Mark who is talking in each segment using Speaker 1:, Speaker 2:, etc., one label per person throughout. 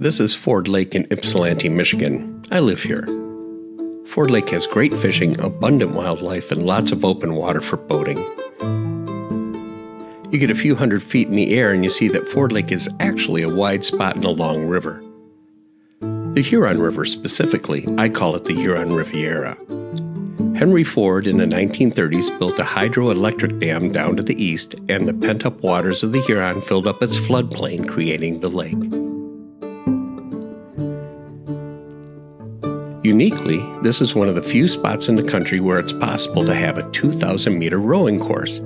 Speaker 1: This is Ford Lake in Ypsilanti, Michigan. I live here. Ford Lake has great fishing, abundant wildlife, and lots of open water for boating. You get a few hundred feet in the air and you see that Ford Lake is actually a wide spot in a long river. The Huron River specifically, I call it the Huron Riviera. Henry Ford in the 1930s built a hydroelectric dam down to the east, and the pent-up waters of the Huron filled up its floodplain, creating the lake. Uniquely, this is one of the few spots in the country where it's possible to have a 2,000-meter rowing course.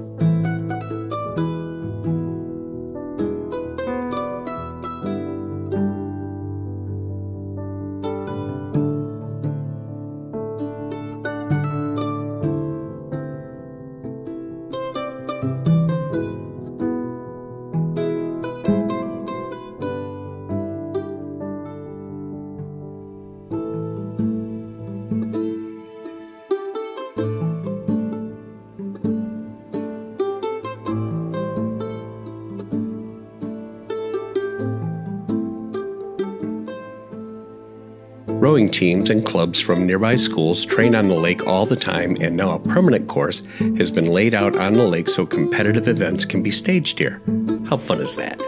Speaker 1: Rowing teams and clubs from nearby schools train on the lake all the time, and now a permanent course has been laid out on the lake so competitive events can be staged here. How fun is that?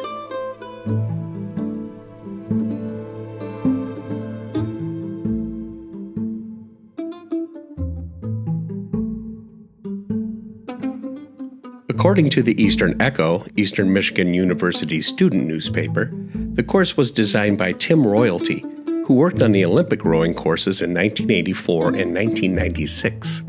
Speaker 1: According to the Eastern Echo, Eastern Michigan University's student newspaper, the course was designed by Tim Royalty, who worked on the Olympic rowing courses in 1984 and 1996.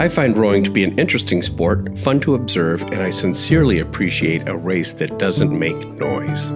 Speaker 1: I find rowing to be an interesting sport, fun to observe, and I sincerely appreciate a race that doesn't make noise.